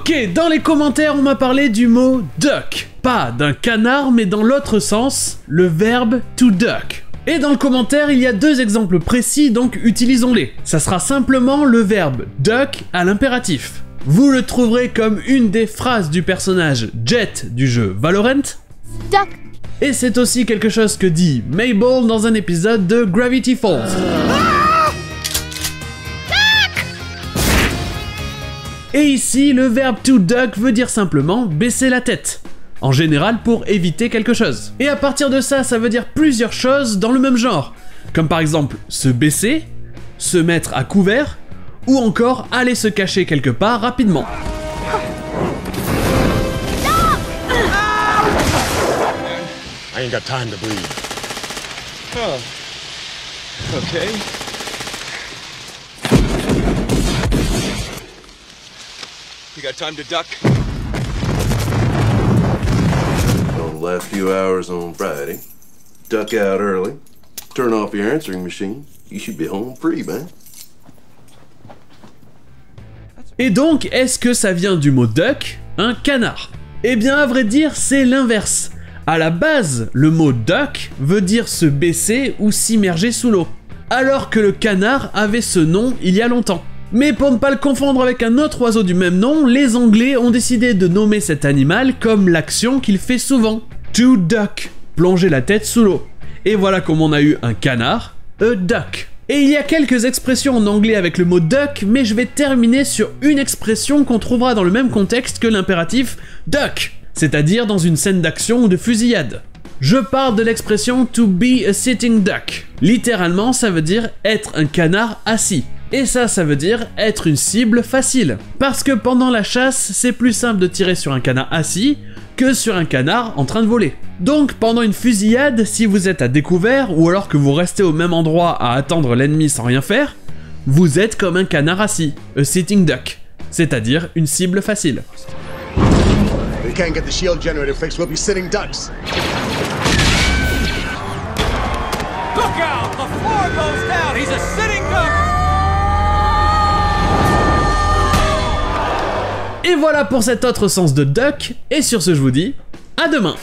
Ok, dans les commentaires, on m'a parlé du mot duck. Pas d'un canard, mais dans l'autre sens, le verbe to duck. Et dans le commentaire, il y a deux exemples précis, donc utilisons-les. Ça sera simplement le verbe duck à l'impératif. Vous le trouverez comme une des phrases du personnage Jet du jeu Valorant. Duck. Et c'est aussi quelque chose que dit Mabel dans un épisode de Gravity Falls. Et ici, le verbe to duck veut dire simplement baisser la tête. En général pour éviter quelque chose. Et à partir de ça, ça veut dire plusieurs choses dans le même genre. Comme par exemple se baisser, se mettre à couvert, ou encore aller se cacher quelque part rapidement. I ain't got time to breathe. Oh. Okay. You got time to duck? Well, the last few hours on Friday, duck out early, turn off your answering machine. You should be home free, man. Et donc, est-ce que ça vient du mot duck, un canard? Eh bien, à vrai dire, c'est l'inverse. À la base, le mot duck veut dire se baisser ou s'immerger sous l'eau, alors que le canard avait ce nom il y a longtemps. Mais pour ne pas le confondre avec un autre oiseau du même nom, les Anglais ont décidé de nommer cet animal comme l'action qu'il fait souvent. To duck, plonger la tête sous l'eau. Et voilà comme on a eu un canard, a duck. Et il y a quelques expressions en anglais avec le mot duck, mais je vais terminer sur une expression qu'on trouvera dans le même contexte que l'impératif duck, c'est-à-dire dans une scène d'action ou de fusillade. Je parle de l'expression to be a sitting duck. Littéralement, ça veut dire être un canard assis. Et ça veut dire être une cible facile. Parce que pendant la chasse, c'est plus simple de tirer sur un canard assis que sur un canard en train de voler. Donc pendant une fusillade, si vous êtes à découvert ou alors que vous restez au même endroit à attendre l'ennemi sans rien faire, vous êtes comme un canard assis, a sitting duck, c'est-à-dire une cible facile. We can't get the shield generator fixed, we'll be sitting ducks. Look out! The floor goes down! He's a sitting duck! Et voilà pour cet autre sens de duck, et sur ce je vous dis, à demain!